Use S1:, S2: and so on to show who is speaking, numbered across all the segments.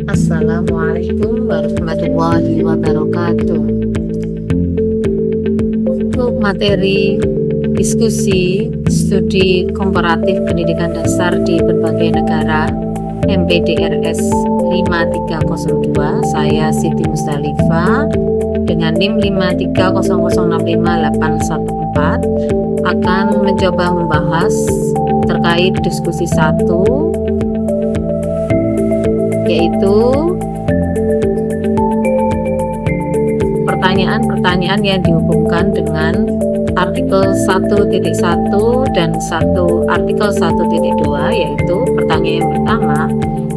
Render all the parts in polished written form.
S1: Assalamualaikum warahmatullahi wabarakatuh. Untuk materi diskusi studi komparatif pendidikan dasar di berbagai negara MPDRS 5302, saya Siti Musdalifah dengan NIM 530065814 akan mencoba membahas terkait diskusi 1, yaitu pertanyaan-pertanyaan yang dihubungkan dengan artikel 1.1 dan artikel 1.2, yaitu pertanyaan yang pertama,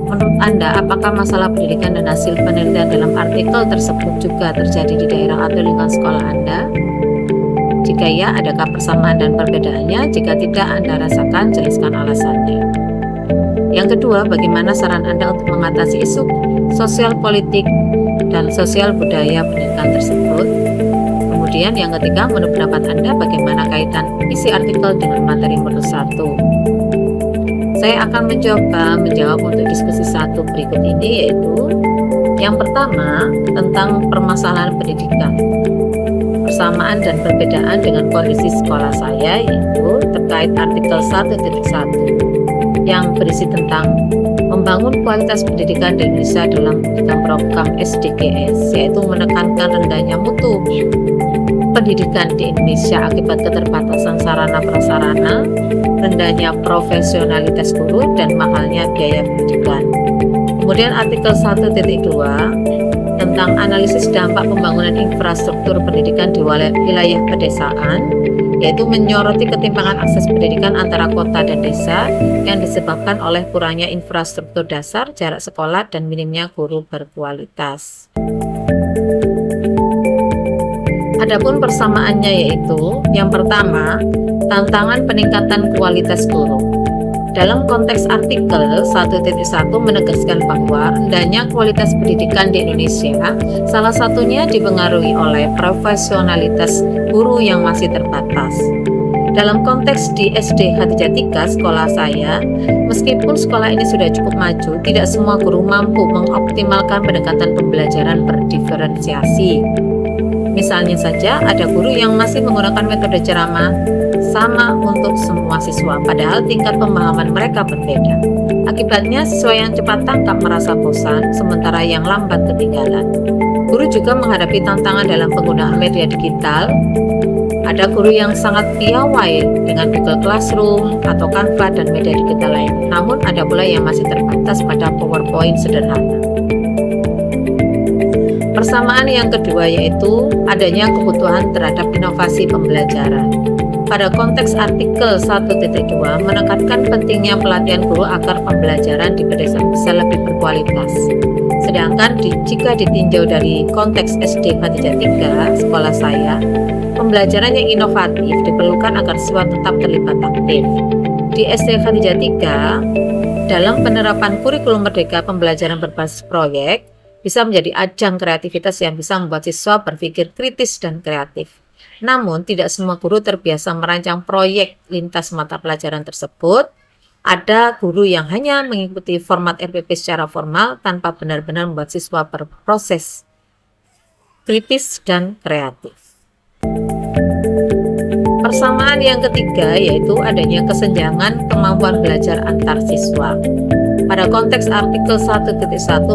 S1: menurut Anda apakah masalah pendidikan dan hasil penelitian dalam artikel tersebut juga terjadi di daerah atau lingkungan sekolah Anda? Jika ya, adakah persamaan dan perbedaannya? Jika tidak, Anda rasakan, jelaskan alasannya. Yang kedua, bagaimana saran Anda untuk mengatasi isu sosial politik dan sosial budaya pendidikan tersebut? Kemudian yang ketiga, menurut pendapat Anda bagaimana kaitan isi artikel dengan materi modul 1? Saya akan mencoba menjawab untuk diskusi 1 berikut ini, yaitu yang pertama tentang permasalahan pendidikan, persamaan dan perbedaan dengan kondisi sekolah saya, yaitu terkait artikel 1.1 yang berisi tentang membangun kualitas pendidikan di Indonesia dalam program SDGs, yaitu menekankan rendahnya mutu pendidikan di Indonesia akibat keterbatasan sarana prasarana, rendahnya profesionalitas guru, dan mahalnya biaya pendidikan. Kemudian artikel 1.2 tentang analisis dampak pembangunan infrastruktur pendidikan di wilayah pedesaan, yaitu menyoroti ketimpangan akses pendidikan antara kota dan desa yang disebabkan oleh kurangnya infrastruktur dasar, jarak sekolah, dan minimnya guru berkualitas. Adapun persamaannya yaitu yang pertama, tantangan peningkatan kualitas guru. Dalam konteks artikel 1.1 menegaskan bahwa rendahnya kualitas pendidikan di Indonesia salah satunya dipengaruhi oleh profesionalitas guru yang masih terbatas. Dalam konteks di SD Khadijah 3 sekolah saya, meskipun sekolah ini sudah cukup maju, tidak semua guru mampu mengoptimalkan pendekatan pembelajaran berdiferensiasi. Misalnya saja, ada guru yang masih menggunakan metode ceramah sama untuk semua siswa, padahal tingkat pemahaman mereka berbeda. Akibatnya, siswa yang cepat tangkap merasa bosan, sementara yang lambat ketinggalan. Guru juga menghadapi tantangan dalam penggunaan media digital. Ada guru yang sangat piawai dengan Google Classroom atau Canva dan media digital lain. Namun ada pula yang masih terbatas pada PowerPoint sederhana. Persamaan yang kedua yaitu adanya kebutuhan terhadap inovasi pembelajaran. Pada konteks artikel 1.2 menekankan pentingnya pelatihan guru agar pembelajaran di pedesaan bisa lebih berkualitas. Sedangkan jika ditinjau dari konteks SD Khadijah 3 sekolah saya, pembelajaran yang inovatif diperlukan agar siswa tetap terlibat aktif. Di SD Khadijah 3, dalam penerapan kurikulum merdeka, pembelajaran berbasis proyek bisa menjadi ajang kreativitas yang bisa membuat siswa berpikir kritis dan kreatif. Namun, tidak semua guru terbiasa merancang proyek lintas mata pelajaran tersebut. Ada guru yang hanya mengikuti format RPP secara formal tanpa benar-benar membuat siswa berproses kritis dan kreatif. Persamaan yang ketiga yaitu adanya kesenjangan kemampuan belajar antar siswa. Pada konteks artikel 1.1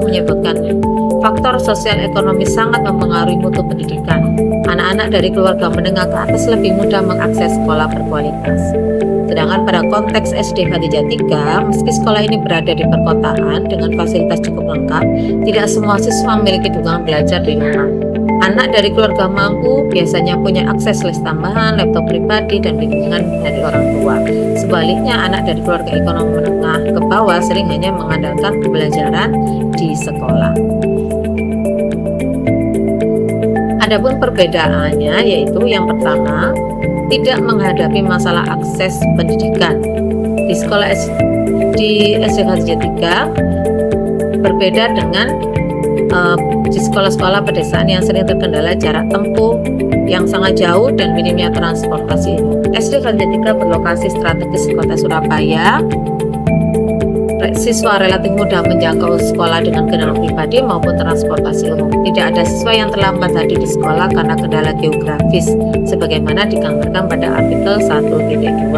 S1: menyebutkan faktor sosial ekonomi sangat mempengaruhi mutu pendidikan. Anak-anak dari keluarga menengah ke atas lebih mudah mengakses sekolah berkualitas. Sedangkan pada konteks SD Khadijah 3, meski sekolah ini berada di perkotaan dengan fasilitas cukup lengkap, tidak semua siswa memiliki dukungan belajar di rumah. Anak dari keluarga mampu biasanya punya akses les tambahan, laptop pribadi, dan bimbingan dari orang tua. Sebaliknya, anak dari keluarga ekonomi menengah ke bawah sering hanya mengandalkan pembelajaran di sekolah. Adapun perbedaannya yaitu yang pertama, tidak menghadapi masalah akses pendidikan. Di sekolah SD Khadijah 3 berbeda dengan di sekolah-sekolah pedesaan yang sering terkendala jarak tempuh yang sangat jauh dan minimnya transportasi. SD Khadijah 3 berlokasi strategis di kota Surabaya siswa relatif mudah menjangkau sekolah dengan kendaraan pribadi maupun transportasi umum. Tidak ada siswa yang terlambat hadir di sekolah karena kendala geografis, sebagaimana digambarkan pada artikel 1.2.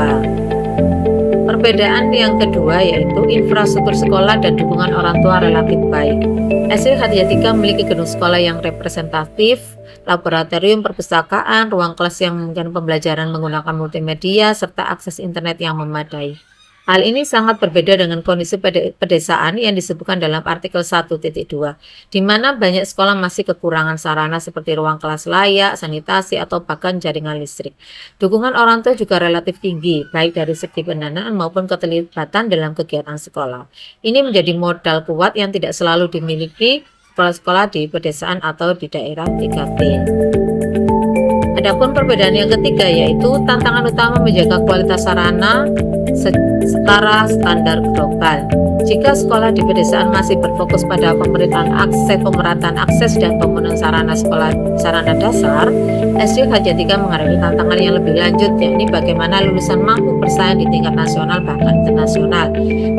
S1: Perbedaan yang kedua yaitu infrastruktur sekolah dan dukungan orang tua relatif baik. SD Hatijah memiliki gedung sekolah yang representatif, laboratorium perpustakaan, ruang kelas yang memungkinkan pembelajaran menggunakan multimedia, serta akses internet yang memadai. Hal ini sangat berbeda dengan kondisi pedesaan yang disebutkan dalam artikel 1.2, di mana banyak sekolah masih kekurangan sarana seperti ruang kelas layak, sanitasi, atau bahkan jaringan listrik. Dukungan orang tua juga relatif tinggi, baik dari segi pendanaan maupun keterlibatan dalam kegiatan sekolah. Ini menjadi modal kuat yang tidak selalu dimiliki sekolah-sekolah di pedesaan atau di daerah 3T. Adapun perbedaan yang ketiga yaitu tantangan utama menjaga kualitas sarana setara standar global. Jika sekolah di pedesaan masih berfokus pada pemerataan akses dan pemenuhan sarana dasar, SD Hatijah menghadapi tantangan yang lebih lanjut, yakni bagaimana lulusan mampu bersaing di tingkat nasional bahkan internasional.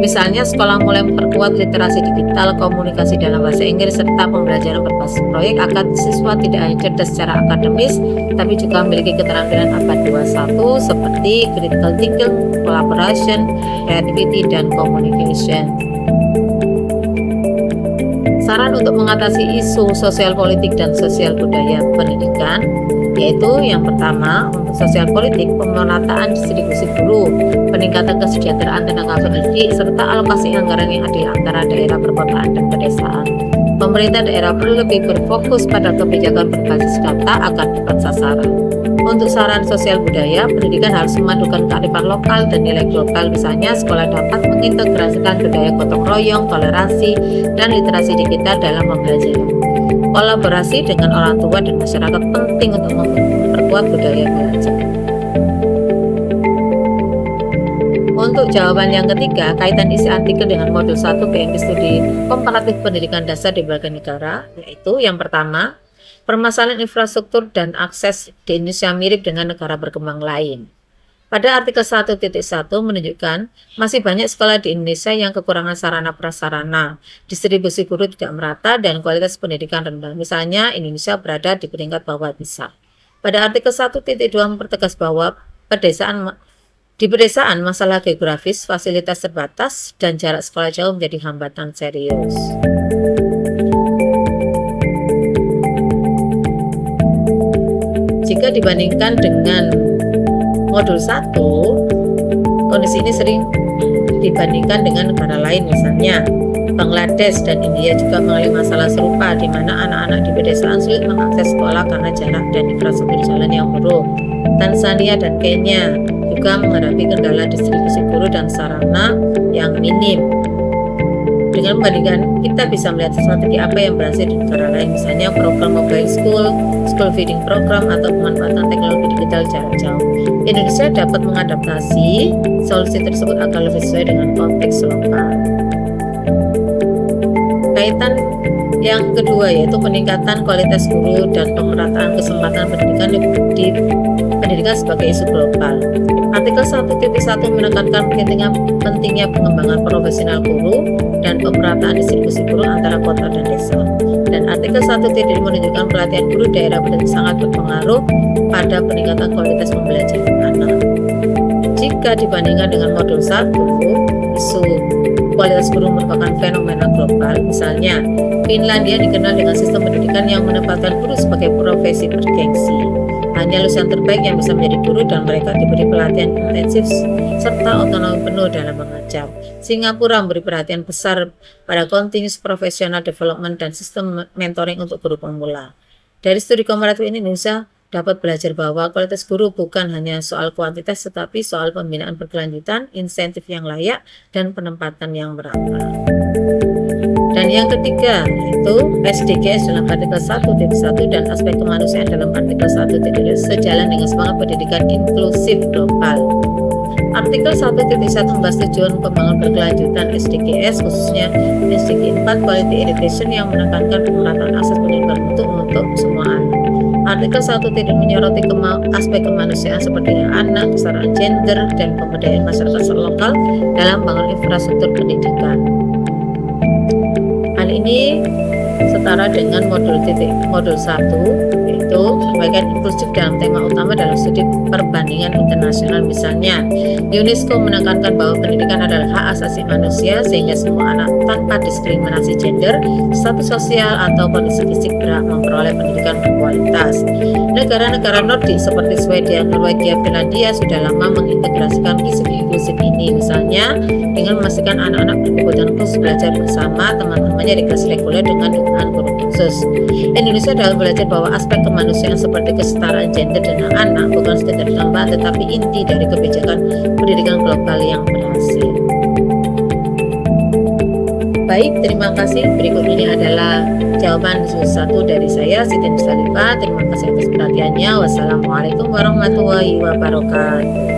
S1: Misalnya sekolah mulai memperkuat literasi digital, komunikasi dalam bahasa Inggris, serta pembelajaran berbasis proyek agar siswa tidak hanya cerdas secara akademis, tapi juga memiliki keterampilan abad 21 seperti critical thinking, collaboration, creativity, dan communication. Saran untuk mengatasi isu sosial politik dan sosial budaya pendidikan yaitu yang pertama, untuk sosial politik, pemerataan distribusi guru, peningkatan kesejahteraan tenaga pendidik, serta alokasi anggaran yang adil antara daerah perkotaan dan pedesaan. Pemerintah daerah perlu lebih berfokus pada kebijakan berbasis data agar tepat sasaran. Untuk saran sosial budaya, pendidikan harus memadukan kearifan lokal dan nilai global. Misalnya, sekolah dapat mengintegrasikan budaya gotong royong, toleransi, dan literasi digital dalam pembelajaran. Kolaborasi dengan orang tua dan masyarakat penting untuk memperkuat budaya belajar. Untuk jawaban yang ketiga, kaitan isi artikel dengan modul 1 PMP Studi Komparatif Pendidikan Dasar di berbagai negara, yaitu yang pertama, permasalahan infrastruktur dan akses di Indonesia mirip dengan negara berkembang lain. Pada artikel 1.1 menunjukkan masih banyak sekolah di Indonesia yang kekurangan sarana prasarana, distribusi guru tidak merata, dan kualitas pendidikan rendah. Misalnya, Indonesia berada di peringkat bawah bisa. Pada artikel 1.2 mempertegas bahwa di pedesaan masalah geografis, fasilitas terbatas, dan jarak sekolah jauh menjadi hambatan serius. Jika dibandingkan dengan modul 1, kondisi ini sering dibandingkan dengan negara lain, misalnya Bangladesh dan India juga mengalami masalah serupa, di mana anak-anak di pedesaan sulit mengakses sekolah karena jarak dan infrastruktur jalan yang buruk. Tanzania dan Kenya juga menghadapi kendala distribusi guru dan sarana yang minim. Dengan membandingkan, kita bisa melihat strategi apa yang berhasil di negara lain, misalnya program mobile school feeding program, atau pemanfaatan teknologi digital jarak jauh. Indonesia dapat mengadaptasi solusi tersebut agar lebih sesuai dengan konteks lokal. Kaitan yang kedua yaitu peningkatan kualitas guru dan pemerataan kesempatan pendidikan di pendidikan sebagai isu global. Artikel 1.1 menekankan pentingnya pengembangan profesional guru dan pemerataan distribusi guru antara kota dan desa. Dan artikel 1.2 menunjukkan pelatihan guru daerah sangat berpengaruh pada peningkatan kualitas pembelajaran anak. Jika dibandingkan dengan modul 1, isu kualitas guru merupakan fenomena global. Misalnya, Finlandia dikenal dengan sistem pendidikan yang menempatkan guru sebagai profesi bergengsi. Hanya lulusan terbaik yang bisa menjadi guru, dan mereka diberi pelatihan intensif serta otonomi penuh dalam mengajar. Singapura memberi perhatian besar pada continuous professional development dan sistem mentoring untuk guru pemula. Dari studi komparatif ini, Indonesia dapat belajar bahwa kualitas guru bukan hanya soal kuantitas, tetapi soal pembinaan berkelanjutan, insentif yang layak, dan penempatan yang merata. Dan yang ketiga yaitu SDGs dalam artikel 1.1 dan aspek kemanusiaan dalam artikel 1.2 sejalan dengan semangat pendidikan inklusif global. Artikel 1.1 membahas tujuan pembangunan berkelanjutan SDGs, khususnya SDG 4 Quality Education, yang menekankan pemerataan akses pendidikan untuk semua anak. Artikel 1 tidak menyoroti aspek kemanusiaan seperti anak, kesetaraan gender, dan pemberdayaan masyarakat lokal dalam bangun infrastruktur pendidikan. Hal ini setara dengan modul 1, yaitu bagian inklusif dalam tema utama dalam studi perbandingan internasional. Misalnya, UNESCO menekankan bahwa pendidikan adalah hak asasi manusia sehingga semua anak tanpa diskriminasi gender, status sosial, atau kondisi fisik berhak memperoleh pendidikan berkualitas. Negara-negara Nordik seperti Swedia, Norwegia, Finlandia sudah lama mengintegrasikan prinsip inklusif ini, misalnya dengan memastikan anak-anak berkebutuhan khusus belajar bersama teman-temannya di kelas reguler dengan dukungan guru khusus. Indonesia dalam belajar bahwa aspek kemanusiaan seperti kesetaraan gender dan anak bukan sekedar tambahan tetapi inti dari kebijakan pendidikan global yang berhasil. Baik, terima kasih. Berikut ini adalah jawaban satu dari saya, Siti Mustalifah. Terima kasih atas perhatiannya. Wassalamualaikum warahmatullahi wabarakatuh.